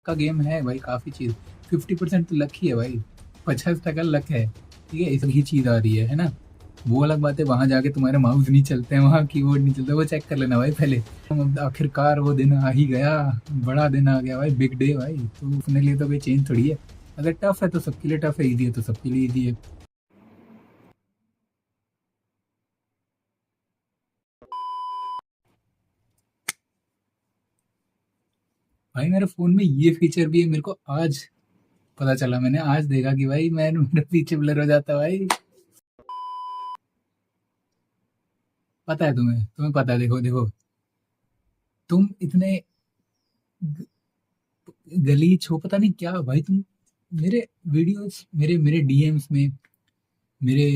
का गेम है भाई, काफ़ी चीज़ 50% तो लक ही है भाई, 50% लक है, ठीक है? इसलिए चीज़ आ रही है ना? वो अलग बात है, वहाँ जाके तुम्हारे माउस नहीं चलते हैं, वहाँ कीबोर्ड नहीं चलता, वो चेक कर लेना भाई पहले। अब आखिरकार वो दिन आ ही गया, बड़ा दिन आ गया भाई, बिग डे भाई, तो अपने लिए तो कोई चेंज थोड़ी है। अगर टफ है तो सबके लिए टफ है, ईज़ी है तो सबके लिए ईज़ी है। भाई मेरे फ़ोन में ये फीचर भी है, मेरे को आज पता चला, मैंने आज देखा कि भाई मेरा पीछे ब्लर हो जाता है भाई। पता है तुम्हें पता है, देखो देखो, तुम इतने गलीच हो, पता नहीं क्या भाई तुम। मेरे वीडियोस, मेरे मेरे डीएम्स में, मेरे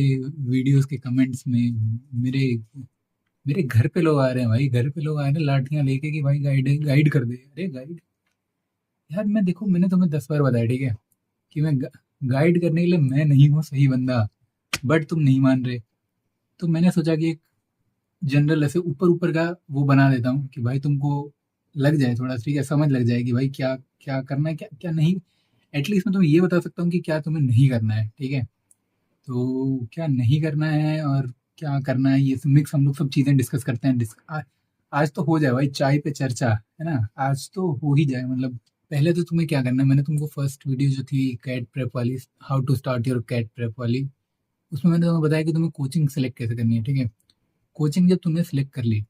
वीडियोस के कमेंट्स में, मेरे मेरे घर पे लोग आ रहे हैं भाई, घर पे लोग आ रहे हैं लाठियां लेके कि भाई गाइड गाइड कर दे। अरे गाइड यार, मैं देखो, मैंने तुम्हें 10 बार बताया, ठीक है, कि मैं गाइड करने के लिए मैं नहीं हूँ सही बंदा, बट तुम नहीं मान रहे। तो मैंने सोचा कि एक जनरल ऐसे ऊपर ऊपर का वो बना देता हूँ कि भाई तुमको लग जाए थोड़ा, ठीक है, समझ लग जाए कि भाई क्या क्या करना है, क्या क्या नहीं। एटलीस्ट मैं तुम्हें ये बता सकता हूँ कि क्या तुम्हें नहीं करना है, ठीक है? तो क्या नहीं करना है और क्या करना है, ये सब मिक्स हम लोग सब चीज़ें डिस्कस करते हैं। आज तो हो जाए भाई, चाय पे चर्चा, है ना? आज तो हो ही जाए, मतलब पहले तो तुम्हें क्या करना है, मैंने तुमको फर्स्ट वीडियो जो थी कैट प्रेप वाली, how to start your CAT prep वाली, उसमें मैंने तुम्हें बताया कि तुम्हें कोचिंग सेलेक्ट कैसे करनी है, ठीक है? कोचिंग जब तुमने सेलेक्ट कर ली,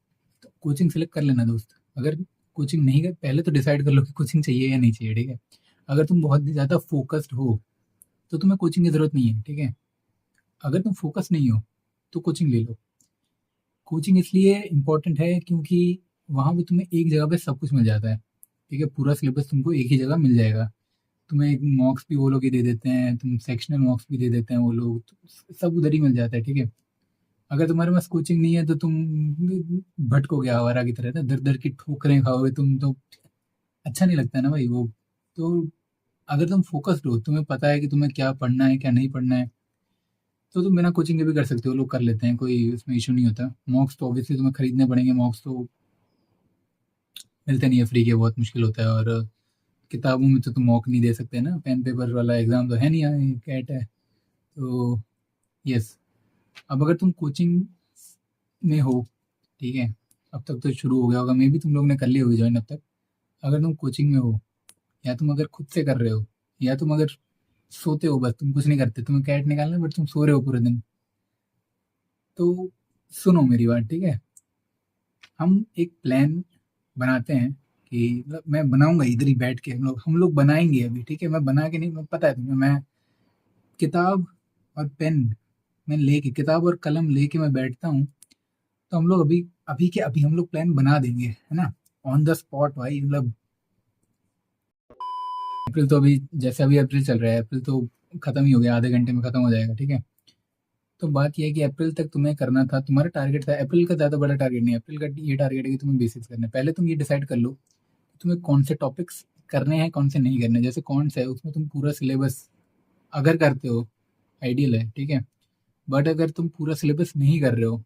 तो कोचिंग सेलेक्ट कर लेना दोस्त। अगर कोचिंग नहीं कर, पहले तो डिसाइड कर लो कि कोचिंग चाहिए या नहीं चाहिए, ठीक है? अगर तुम बहुत ज़्यादा फोकस्ड हो तो तुम्हें कोचिंग की ज़रूरत नहीं है, ठीक है? अगर तुम फोकस नहीं हो तो कोचिंग ले लो। कोचिंग इसलिए इम्पोर्टेंट है क्योंकि वहाँ पे तुम्हें एक जगह पे सब कुछ मिल जाता है, ठीक है? पूरा सिलेबस तुमको एक ही जगह मिल जाएगा। तुम्हें एक मॉक्स भी वो लोग ही दे देते हैं, तुम सेक्शनल मॉक्स भी दे देते हैं वो लोग, तो सब उधर ही मिल जाता है, ठीक है? अगर तुम्हारे पास कोचिंग नहीं है तो तुम भटकोगे आवारा की तरह ना, दर दर की ठोकरें खाओगे तुम तो, अच्छा नहीं लगता है ना भाई वो। तो अगर तुम फोकस्ड हो, तुम्हें पता है कि तुम्हें क्या पढ़ना है क्या नहीं पढ़ना है, तो तुम बिना कोचिंग के भी कर सकते हो, लोग कर लेते हैं, कोई उसमें इशू नहीं होता। मॉक्स तो ऑब्वियसली तुम्हें खरीदने पड़ेंगे, मॉक्स तो मिलते नहीं है फ्री के, बहुत मुश्किल होता है। और किताबों में तो तुम मॉक नहीं दे सकते ना, पेन पेपर वाला एग्जाम तो है नहीं, कैट है। तो यस, अब अगर तुम कोचिंग में हो, ठीक है, अब तक तो शुरू हो गया होगा, मे बी तुम लोग ने कर ली होगी ज्वाइन अब तक। अगर तुम कोचिंग में हो, या तुम अगर खुद से कर रहे हो, या तुम अगर सोते हो, बस तुम कुछ नहीं करते, तुम्हें कैट निकालना है बट तुम सो रहे हो पूरे दिन, तो सुनो मेरी बात, ठीक है? हम एक प्लान बनाते हैं कि मतलब मैं बनाऊंगा इधर ही बैठ के, हम लोग बनाएंगे अभी, ठीक है? मैं बना के नहीं, मैं पता है तुम्हें, मैं किताब और पेन, मैं लेके किताब और कलम लेके मैं बैठता हूँ, तो हम लोग अभी अभी के अभी हम लोग प्लान बना देंगे, है ना? ऑन द स्पॉट भाई, मतलब अप्रैल तो अभी, जैसे अभी अप्रैल चल रहा है, अप्रैल तो खत्म ही हो गया, आधे घंटे में खत्म हो जाएगा, ठीक है? तो बात ये है कि अप्रैल तक तुम्हें करना था, तुम्हारा टारगेट था, अप्रैल का ज़्यादा बड़ा टारगेट नहीं है, अप्रैल का ये टारगेट है कि तुम्हें बेसिक्स करना है। पहले तुम ये डिसाइड कर लो कि तुम्हें कौन से टॉपिक्स करने हैं, कौन से नहीं करने हैं। जैसे कौन सा है, उसमें तुम पूरा सिलेबस अगर करते हो, आइडियल है, ठीक है? बट अगर तुम पूरा सिलेबस नहीं कर रहे हो,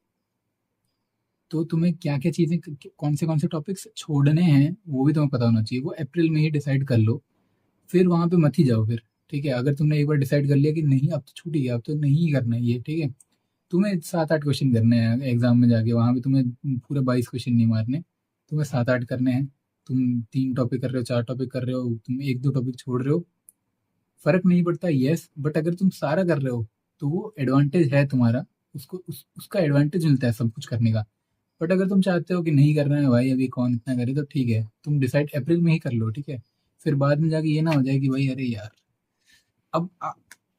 तो तुम्हें क्या-क्या चीज़ें, कौन से टॉपिक्स छोड़ने हैं, वो भी तुम्हें पता होना चाहिए। वो अप्रैल में ही डिसाइड कर लो, फिर वहाँ पे मत ही जाओ फिर, ठीक है? अगर तुमने एक बार डिसाइड कर लिया कि नहीं अब तो छूट ही गया, अब तो नहीं ही करना है ये, ठीक है? तुम्हें 7-8 क्वेश्चन करने हैं एग्ज़ाम में जाके, वहाँ पे तुम्हें पूरे 22 क्वेश्चन नहीं मारने, तुम्हें 7-8 करने हैं। तुम 3 टॉपिक कर रहे हो, 4 टॉपिक कर रहे हो, तुम 1-2 टॉपिक छोड़ रहे हो, फ़र्क नहीं पड़ता, येस, बट अगर तुम सारा कर रहे हो, तो वो एडवांटेज है तुम्हारा, उसका एडवांटेज मिलता है सब कुछ करने का। बट अगर तुम चाहते हो कि नहीं करना है भाई, अभी कौन इतना करे, तो ठीक है, तुम डिसाइड अप्रैल में ही कर लो, ठीक है? फिर बाद में जाके ये ना हो जाए कि भाई अरे यार, अब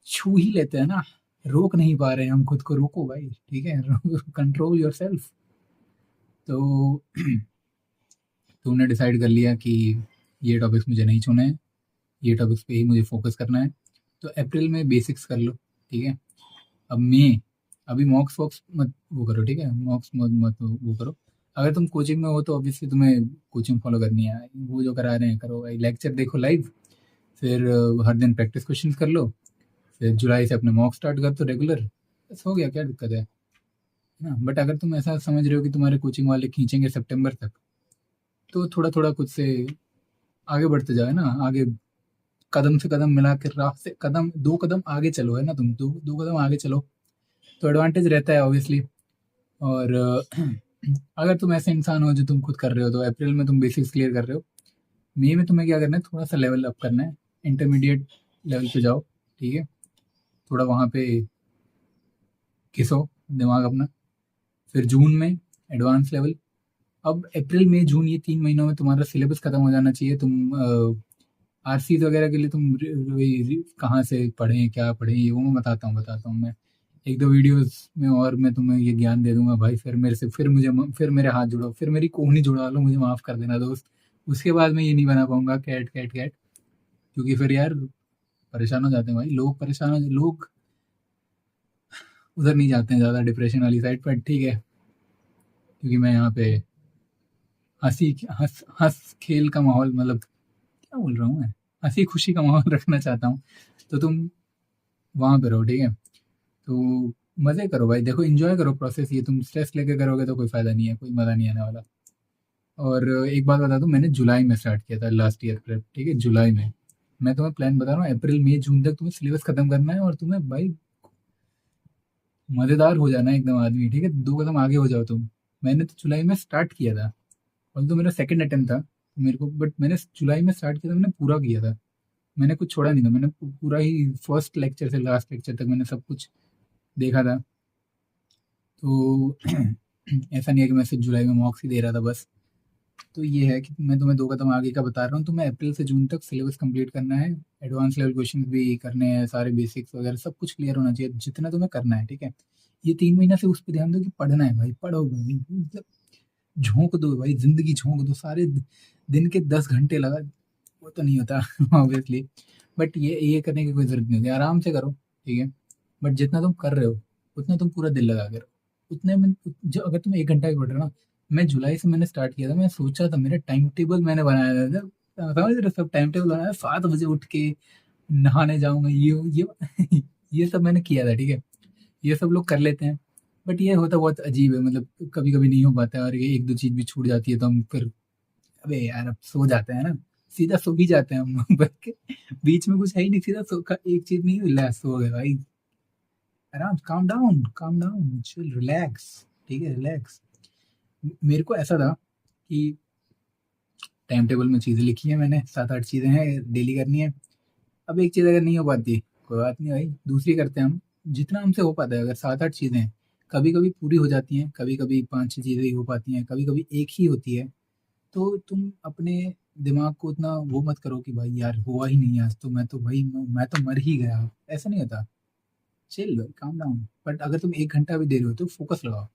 छू ही लेते हैं ना, रोक नहीं पा रहे हैं हम खुद को, रोको भाई, ठीक है? Control yourself. तो तुमने डिसाइड कर लिया कि ये टॉपिक्स मुझे नहीं छूने हैं, ये टॉपिक्स पे ही मुझे फोकस करना है, तो अप्रैल में बेसिक्स कर लो, ठीक है? अब मई, अभी मॉक्स वॉक्स मत वो करो, ठीक है? मॉक्स मत मत वो करो। अगर तुम कोचिंग में हो तो ऑब्वियसली तुम्हें कोचिंग फॉलो करनी है, वो जो करा रहे हैं करो भाई, लेक्चर देखो लाइव, फिर हर दिन प्रैक्टिस क्वेश्चन कर लो, फिर जुलाई से अपने मॉक स्टार्ट कर दो रेगुलर, बस हो गया, क्या दिक्कत है ना? बट अगर तुम ऐसा समझ रहे हो कि तुम्हारे कोचिंग वाले खींचेंगे सितंबर तक, तो थोड़ा थोड़ा खुद से आगे बढ़ते जाओ, है ना, आगे कदम से कदम मिला के, राह से कदम, 2 कदम आगे चलो, है ना, तुम 2 कदम आगे चलो, तो एडवांटेज रहता है ऑब्वियसली। और अगर तुम ऐसे इंसान हो जो तुम खुद कर रहे हो, तो अप्रैल में तुम बेसिक्स क्लियर कर रहे हो, मई में तुम्हें क्या करना है, थोड़ा सा लेवल अप करना है, इंटरमीडिएट लेवल पे जाओ, ठीक है, थोड़ा वहाँ पे घिसो दिमाग अपना। फिर जून में एडवांस लेवल। अब अप्रैल मई जून, ये 3 महीनों में तुम्हारा सिलेबस खत्म हो जाना चाहिए। तुम आरसीज वगैरह के लिए तुम कहाँ से पढ़ें, क्या पढ़ें, ये वो मैं बताता हूँ मैं एक दो वीडियोस में, और मैं तुम्हें ये ज्ञान दे दूंगा भाई। फिर मेरे से, फिर मेरे हाथ जोड़ो, फिर मेरी कोहनी जुड़ा लो, मुझे माफ़ कर देना दोस्त। उसके बाद मैं ये नहीं बना पाऊंगा कैट कैट कैट, क्योंकि फिर यार परेशान हो जाते हैं भाई लोग, परेशान हो, लोग उधर नहीं जाते हैं ज़्यादा, डिप्रेशन वाली साइड पर, ठीक है, क्योंकि मैं यहाँ पे हंसी हंस हंस खेल का माहौल, मतलब क्या बोल रहा हूँ मैं, हंसी खुशी का माहौल रखना चाहता हूँ। तो तुम वहाँ पे रहो, ठीक है, तो मज़े करो भाई, देखो एंजॉय करो प्रोसेस। ये तुम स्ट्रेस लेके करोगे तो कोई फ़ायदा नहीं है, कोई मज़ा नहीं आने वाला। और एक बात बता दूँ, मैंने जुलाई में स्टार्ट किया था लास्ट ईयर प्रेप, ठीक है, जुलाई में। मैं तुम्हें प्लान बता रहा हूँ, अप्रैल मई जून तक तुम्हें सिलेबस खत्म करना है, और तुम्हें भाई मज़ेदार हो जाना है एकदम आदमी, ठीक है, 2 कदम आगे हो जाओ तुम। मैंने तो जुलाई में स्टार्ट किया था, और तो मेरा सेकंड अटेम्प्ट था, तो मेरे को, बट मैंने जुलाई में स्टार्ट किया था, मैंने पूरा किया था, मैंने कुछ छोड़ा नहीं था, मैंने पूरा ही फर्स्ट लेक्चर से लास्ट लेक्चर तक मैंने सब कुछ देखा था। तो ऐसा नहीं है कि मैं सिर्फ जुलाई में मॉक्स ही दे रहा था बस। तो ये है कि मैं तुम्हें 2 कदम आगे का बता रहा हूँ, तुम्हें अप्रैल से जून तक सिलेबस कंप्लीट करना है, एडवांस लेवल क्वेश्चन भी करने हैं, सारे बेसिक्स वगैरह सब कुछ क्लियर होना चाहिए, जितना तुम्हें करना है, ठीक है। ये 3 महीना से उस पर ध्यान दो कि पढ़ना है भाई, पढ़ो भाई, मतलब झोंक दो भाई, जिंदगी झोंक दो, सारे दिन के 10 घंटे लगा, वो तो नहीं होता ऑब्वियसली, बट ये करने की कोई जरूरत नहीं होती, आराम से करो, ठीक है। बट जितना तुम कर रहे हो, उतना तुम पूरा दिल लगा के रहो, उतने में जो, अगर तुम 1 घंटा भी पढ़ रहे हो ना, मैं जुलाई से मैंने स्टार्ट किया था, मैं सोचा था, मेरा टाइम टेबल मैंने बनाया था, समझ रहे हो, सब टाइम टेबल बनाया, 7 बजे उठ के नहाने जाऊंगा, ये ये सब मैंने किया था, ठीक है। ये सब लोग कर लेते हैं, बट ये होता बहुत अजीब है, मतलब कभी कभी नहीं हो पाता है, और ये एक दो चीज भी छूट जाती है, तो हम फिर अबे यार अब सो जाते हैं ना, सीधा सो ही जाते हैं हम बस के, बीच में कुछ है ही नहीं, सीधा सो का एक चीज नहीं हुई, सो गए भाई, आराम, काम डाउन, चिल, रिलैक्स, ठीक है, रिलैक्स। मेरे को ऐसा था कि टाइम टेबल में चीजें लिखी है मैंने, 7 8 चीजें हैं डेली करनी है। अब एक चीज अगर नहीं हो पाती, कोई बात नहीं भाई, दूसरी करते हैं हम, जितना हमसे हो पाता है। अगर 7 8 चीजें हैं, कभी कभी पूरी हो जाती हैं, कभी कभी 5 6 चीजें ही हो पाती हैं, कभी कभी एक ही होती है, तो तुम अपने दिमाग को उतना वो मत करो कि भाई यार हुआ ही नहीं आज, तो मैं तो भाई मैं तो मर ही गया, ऐसा नहीं होता। Chill, calm down. बट अगर तुम 1 घंटा भी दे रहे हो तो फोकस लगाओ,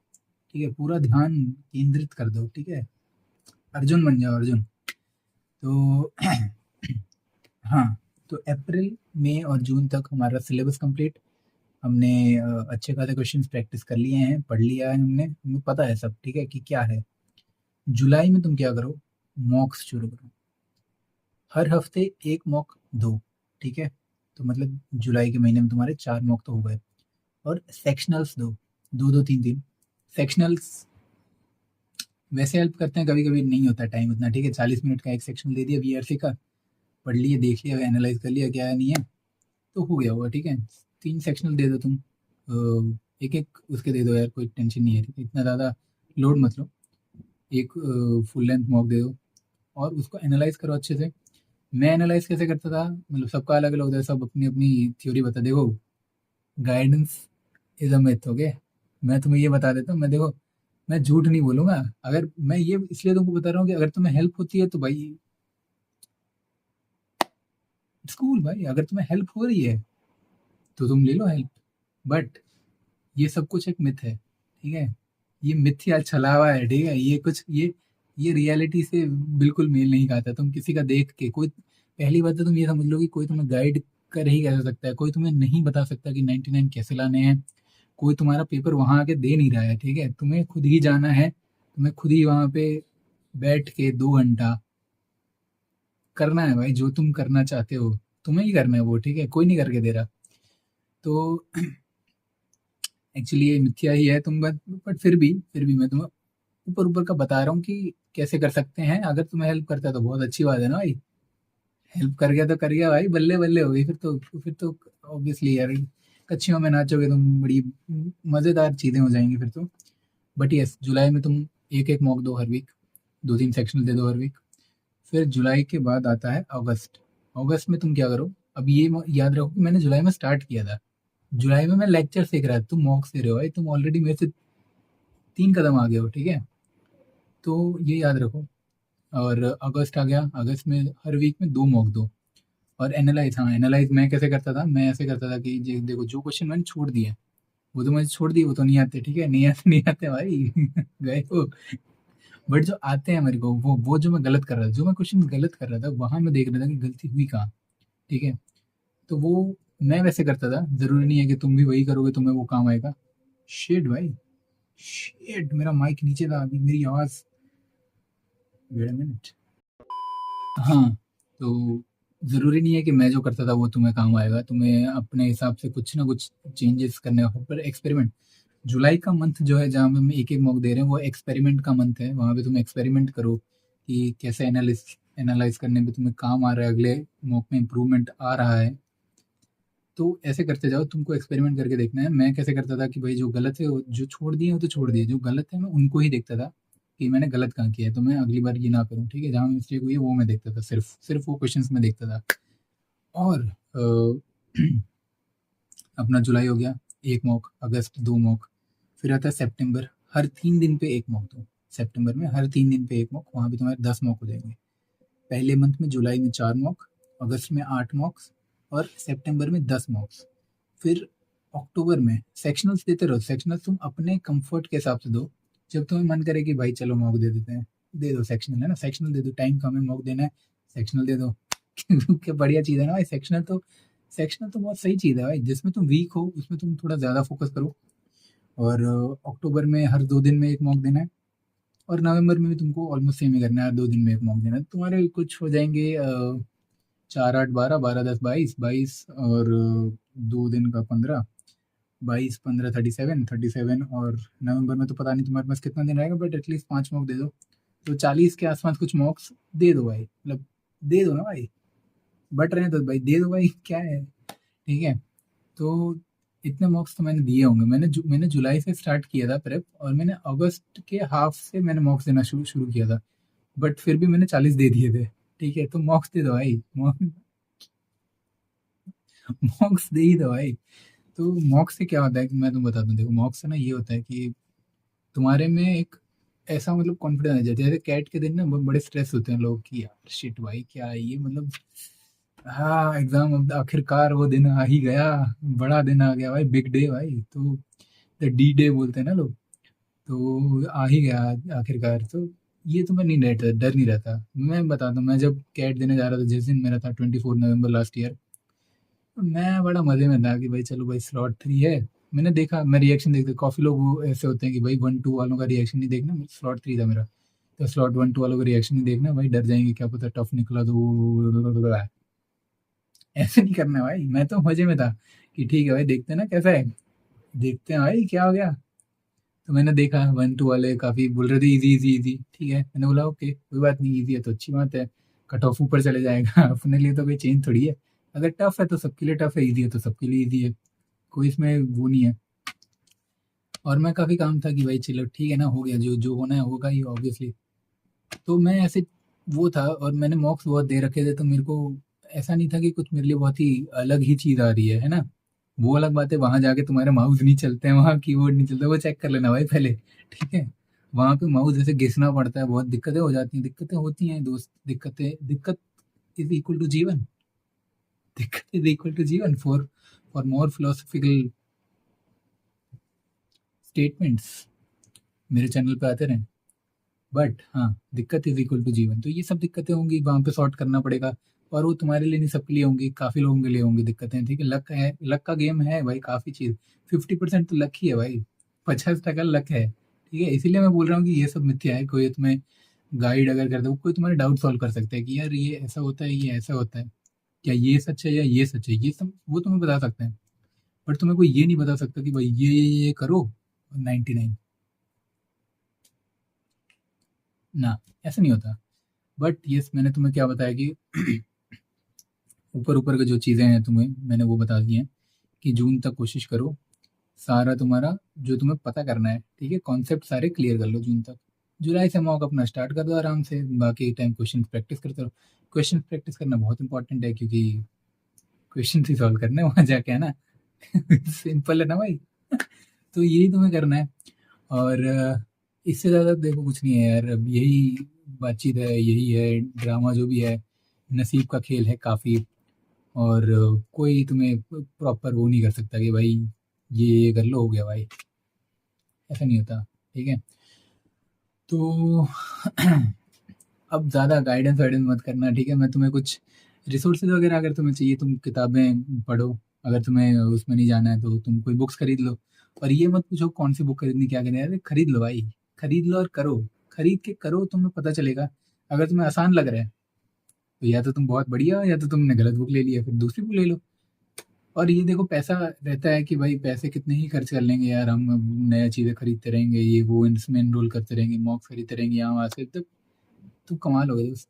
ठीक है, पूरा ध्यान केंद्रित कर दो, ठीक है, अर्जुन बन जाओ, अर्जुन। तो हाँ, तो अप्रैल मई और जून तक हमारा सिलेबस कंप्लीट, हमने अच्छे खासे क्वेश्चंस प्रैक्टिस कर लिए हैं, पढ़ लिया है हमने, हमें पता है सब, ठीक है, कि क्या है। जुलाई में तुम क्या करो, मॉक्स शुरू करो, हर हफ्ते एक मॉक दो, ठीक है, तो मतलब जुलाई के महीने में तुम्हारे 4 मॉक तो हो गए। और सेक्शनल्स दो, दो दो तीन तीन सेक्शनल्स वैसे हेल्प करते हैं, कभी कभी नहीं होता टाइम उतना, ठीक है, 40 मिनट का एक सेक्शन दे दिया बीआरसी का, पढ़ लिए, देख लिया, एनालाइज कर लिया क्या है नहीं है, तो हो गया होगा, ठीक है। 3 सेक्शनल दे दो तुम, एक एक उसके दे दो यार, कोई टेंशन नहीं है, ठीक है? इतना ज़्यादा लोड मत लो, एक फुल लेंथ मॉक दे दो, और उसको एनालाइज करो अच्छे से। मैं एनालाइज कैसे करता था, मतलब सबका अलग अलग होता है, सब अपनी अपनी थ्योरी बता, देखो guidance is a myth, okay, मैं तुम्हें ये बता देता हूँ, मैं देखो, मैं झूठ नहीं बोलूंगा, अगर मैं ये इसलिए तुमको बता रहा हूँ कि अगर तुम्हें हेल्प होती है तो भाई स्कूल, भाई अगर तुम्हें हेल्प हो रही है तो तुम ले लो हेल्प, बट ये सब कुछ एक मिथ है, ठीक है, ये मिथ्या छलावा है, ठीक है, ये कुछ ये रियलिटी से बिल्कुल मेल नहीं खाता। तुम किसी का देख के कोई, पहली बात तो तुम ये समझ लो कि कोई तुम्हें गाइड कर ही कैसे सकता है, कोई तुम्हें नहीं बता सकता कि 99 कैसे लाने हैं, कोई तुम्हारा पेपर वहां आके दे नहीं रहा है, ठीक है, तुम्हें खुद ही जाना है, तुम्हें खुद ही वहां पे बैठ के 2 घंटा करना है भाई, जो तुम करना चाहते हो तुम्हें ही करना है वो, ठीक है, कोई नहीं करके दे रहा। तो एक्चुअली ये मिथ्या ही है, तुम बट फिर भी मैं तुम्हें ऊपर ऊपर का बता रहा हूँ कि कैसे कर सकते हैं, अगर तुम्हें हेल्प करता है तो बहुत अच्छी बात है ना भाई, हेल्प कर गया तो कर गया भाई, बल्ले बल्ले हो गई फिर तो ऑब्वियसली यार, कच्चियों में नाचोगे तुम, बड़ी मज़ेदार चीज़ें हो जाएंगी फिर तो। बट यस, जुलाई में तुम एक एक मॉक दो हर वीक, 2-3 सेक्शनल दे दो हर वीक। फिर जुलाई के बाद आता है अगस्त। अगस्त में तुम क्या करो, अब ये याद रखो कि मैंने जुलाई में स्टार्ट किया था। जुलाई में मैं लेक्चर सीख रहा था, तुम मॉक्स दे रहे हो भाई, तुम ऑलरेडी मेरे से 3 कदम आगे हो, ठीक है? तो ये याद रखो। और अगस्त आ गया, अगस्त में हर वीक में 2 मॉक दो। और एनालाइज़, हाँ, एनालाइज़ मैं कैसे करता था, मैं ऐसे करता था कि जे देखो जो क्वेश्चन मैंने छोड़ दिए, वो तो मैंने छोड़ दिए, वो तो नहीं आते, ठीक है? नहीं आते, नहीं आते भाई गए वो। बट जो आते हैं मेरे को, वो जो मैं गलत कर रहा था, जो मैं क्वेश्चन गलत कर रहा था, वहाँ मैं देख रहा था कि गलती हुई कहाँ, ठीक है? तो वो मैं वैसे करता था, ज़रूरी नहीं है कि तुम भी वही करोगे, तुम्हें वो काम आएगा। शिट भाई, शिट मेरा माइक नीचे था, अभी मेरी आवाज़, वेट अ मिनट। हाँ, तो ज़रूरी नहीं है कि मैं जो करता था वो तुम्हें काम आएगा, तुम्हें अपने हिसाब से कुछ ना कुछ चेंजेस करने हो, पर एक्सपेरिमेंट। जुलाई का मंथ जो है जहाँ पे हम एक एक मॉक दे रहे हैं, वो एक्सपेरिमेंट का मंथ है, वहाँ पे तुम एक्सपेरिमेंट करो कि कैसे एनालाइज करने में तुम्हें काम आ रहा है, अगले मॉक में इम्प्रूवमेंट आ रहा है। तो ऐसे करते जाओ, तुमको एक्सपेरिमेंट करके देखना है। मैं कैसे करता था कि भाई जो गलत है जो छोड़ दिए वो तो छोड़ दिए, जो गलत है मैं उनको ही देखता था कि मैंने गलत कहाँ किया है, तो मैं अगली बार ये ना करूँ, ठीक है? जहाँ मिस्टेक हुई है वो मैं देखता था, सिर्फ सिर्फ वो क्वेश्चंस में देखता था। और अपना जुलाई हो गया, एक मॉक, अगस्त 2 मॉक, फिर आता है सितंबर, हर 3 दिन पे एक मॉक दो। सितंबर में हर 3 दिन पे एक मॉक, वहाँ पे तुम्हारे 10 मॉक हो जाएंगे। पहले मंथ में जुलाई में 4 मॉक, अगस्त में 8 मॉक्स, और सितंबर में 10 मॉक्स। फिर अक्टूबर में सेक्शनल्स देते रहो, सेक्शनल्स तुम अपने कंफर्ट के हिसाब से दो। जब तुम्हें मन करे कि भाई चलो मॉक दे देते हैं, दे दो सेक्शनल, है ना? सेक्शनल दे दो, टाइम कम है, मॉक देना है, सेक्शनल दे दो क्या बढ़िया चीज़ है ना भाई, सेक्शनल तो बहुत सही चीज़ है भाई, जिसमें तुम वीक हो उसमें तुम थोड़ा ज़्यादा फोकस करो। और अक्टूबर में हर 2 दिन में एक मॉक देना है, और नवंबर में भी तुमको ऑलमोस्ट सेम ही करना है, हर 2 दिन में एक मॉक देना है। तुम्हारे कुछ हो जाएंगे 4, 8, 12, 12, 10, 22, 22, और 2 दिन का 15, 22, 15, 37, और नवंबर में तो पता नहीं तुम्हारे पास कितना दिन रहेगा, बट एटलीस्ट 5 मॉक दे दो। तो 40 के आसपास कुछ मॉक्स दे दो भाई, मतलब दे दो ना भाई, बट रहे तो भाई दे दो भाई, क्या है? ठीक है? तो इतने मॉक्स तो मैंने दिए होंगे, मैंने जुलाई से स्टार्ट किया था प्रेप, और मैंने अगस्त के हाफ से मैंने मॉक्स देना शुरू शुरू किया था, बट फिर भी मैंने 40 दे दिए थे। ठीक है? तो मॉक्स दे दो भाई, मॉक्स दे ही दो भाई। तो मॉक्स से क्या होता है कि मैं तुम्हें बताता हूँ, देखो मॉक्स से ना ये होता है कि तुम्हारे में एक ऐसा मतलब कॉन्फिडेंस आ जाता है, जैसे कैट के दिन ना बड़े स्ट्रेस होते हैं लोग कि यार शिट भाई क्या है ये, मतलब हाँ एग्जाम, अब आखिरकार वो दिन आ ही गया, बड़ा दिन आ गया भाई, बिग डे भाई, तो डी डे बोलते हैं ना लोग, तो आ ही गया आखिरकार। तो ये तो मैं नहीं डरता, डर नहीं रहता। मैं बताता हूँ, मैं जब कैट देने जा रहा था, जिस दिन मेरा था 24 नवंबर लास्ट ईयर, मैं बड़ा मजे में था कि भाई चलो भाई स्लॉट 3 है। मैंने देखा, मैं रिएक्शन देखते, काफी लोग वो ऐसे होते हैं कि भाई 1-2 वालों का रिएक्शन नहीं देखना, स्लॉट 3 था मेरा, तो स्लॉट 1-2 वालों का रिएक्शन नहीं देखना भाई, डर जाएंगे, क्या पता टफ निकला तो ऐसे नहीं करना भाई। मैं तो मजे में था कि ठीक है भाई, देखते हैं ना कैसा है, देखते हैं भाई क्या हो गया। तो मैंने देखा 1-2 वाले काफी बोल रहे थे इजी इजी इजी, ठीक है, मैंने बोला ओके कोई बात नहीं, इजी है तो अच्छी बात है, कट ऑफ ऊपर चले जाएगा अपने लिए तो कोई चेंज थोड़ी है। अगर टफ है तो सबके लिए टफ है, इजी है तो सबके लिए इजी है, कोई इसमें वो नहीं है। और मैं काफी काम था कि भाई चलो ठीक है ना, हो गया, जो जो होना है होगा ही ऑब्वियसली। तो मैं ऐसे वो था, और मैंने मॉक्स बहुत दे रखे थे, तो मेरे को ऐसा नहीं था कि कुछ मेरे लिए बहुत ही अलग ही चीज आ रही है ना? वो अलग बात है, वहां जाके तुम्हारे माउस नहीं चलते हैं, वहां कीबोर्ड नहीं चलता, वो चेक कर लेना भाई पहले, ठीक है? वहां पे माउस जैसे घिसना पड़ता है, बहुत दिक्कतें हो जाती हैं, दिक्कतें होती हैं दोस्त, दिक्कत इज इक्वल टू जीवन, दिक्कत इज इक्वल टू जीवन, फॉर मोर फिलोसफिकल स्टेटमेंट्स मेरे चैनल पे आते रहे। बट हाँ, दिक्कत इज इक्वल टू जीवन, तो ये सब दिक्कतें होंगी, वहां पे सॉर्ट करना पड़ेगा। और वो तुम्हारे लिए नहीं, सबके लिए होंगी, काफी लोगों के लिए होंगी दिक्कतें, ठीक है? लक है, लक का गेम है भाई, काफी चीज, 50% तो लक ही है भाई, 50% लक है, ठीक है? इसीलिए मैं बोल रहा हूँ कि ये सब मिथ्या है। कोई तुम्हें गाइड अगर कर दे, कोई तुम्हारे डाउट सॉल्व कर सकता है कि यार ये ऐसा होता है, ये ऐसा होता है, क्या ये सच है या ये सच है, ये सब वो तुम्हें बता सकते हैं। बट तुम्हें कोई ये नहीं बता सकता कि भाई ये करो 99, ना, ऐसा नहीं होता। बट यस, मैंने तुम्हें क्या बताया कि ऊपर ऊपर की जो चीज़ें हैं तुम्हें मैंने वो बता दी हैं कि जून तक कोशिश करो सारा तुम्हारा जो तुम्हें पता करना है, ठीक है, कॉन्सेप्ट सारे क्लियर कर लो जून तक। जुलाई से मॉक अपना स्टार्ट कर दो आराम से, बाकी टाइम क्वेश्चन प्रैक्टिस करते रहो। क्वेश्चन प्रैक्टिस करना बहुत इंपॉर्टेंट है क्योंकि क्वेश्चन ही सॉल्व करने हैं वहाँ जाके, है ना। सिंपल है ना भाई। तो यही तुम्हें करना है। और इससे ज़्यादा देखो कुछ नहीं है यार, अब यही बातचीत है, यही है ड्रामा जो भी है, नसीब का खेल है काफ़ी। और कोई तुम्हें प्रॉपर वो नहीं कर सकता कि भाई ये कर लो हो गया भाई, ऐसा नहीं होता, ठीक है। तो अब ज़्यादा गाइडेंस वाइडेंस मत करना, ठीक है। मैं तुम्हें कुछ रिसोर्सेज वगैरह अगर तुम्हें चाहिए, तुम किताबें पढ़ो। अगर तुम्हें उसमें नहीं जाना है तो तुम कोई बुक्स खरीद लो। और ये मत पूछो कौन सी बुक खरीदनी, क्या करनी है, अरे खरीद लो भाई, खरीद लो और करो। खरीद के करो, तुम्हें पता चलेगा। अगर तुम्हें आसान लग रहा है तो या तो तुम बहुत बढ़िया, या तो तुमने गलत बुक ले लिया, फिर दूसरी बुक ले लो। और ये देखो पैसा रहता है कि भाई पैसे कितने ही खर्च कर लेंगे यार हम, अब नया चीज़ें खरीदते रहेंगे, ये वो इसमें एनरोल करते रहेंगे, मॉक्स खरीदते रहेंगे यहाँ वहाँ से, तो तुम कमा लोगे दोस्त,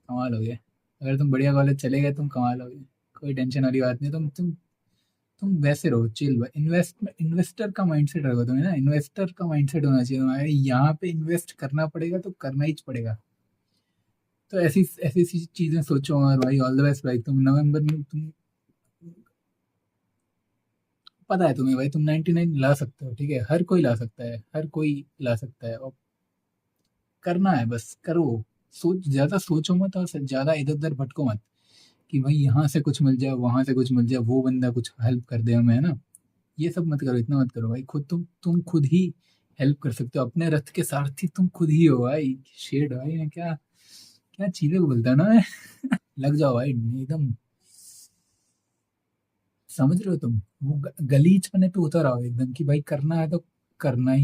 कमा लोगे। अगर तुम बढ़िया कॉलेज चले गए तुम कमा लोगे, कोई टेंशन वाली बात नहीं। तुम वैसे रहो चिल। इन्वेस्टर का माइंडसेट रखो तुम्हें ना, इन्वेस्टर का माइंडसेट होना चाहिए तुम्हारे। यहाँ पे इन्वेस्ट करना पड़ेगा तो करना ही पड़ेगा। तो ऐसी ऐसी सी चीजें सोचो। और भाई ऑल द बेस्ट भाई, तुम नवंबर में तुम, पता है तुम्हें भाई, तुम 99 ला सकते हो, ठीक है, हर कोई ला सकता है, हर कोई ला सकता है। और करना है, बस करो। ज्यादा सोचो मत और ज्यादा इधर उधर भटको मत कि भाई यहाँ से कुछ मिल जाए, वहां से कुछ मिल जाए, वो बंदा कुछ हेल्प कर दे हमें, है ना। ये सब मत करो, इतना मत करो भाई। खुद तुम खुद ही हेल्प कर सकते हो, अपने रथ के सारथी तुम खुद ही हो भाई। शेड भाई, मैं क्या क्या चीजें बोलता है ना मैं। लग जाओ भाई एकदम, समझ रहे हो तुम, वो गलीच पने पे उतर आओ एकदम कि भाई करना है तो करना ही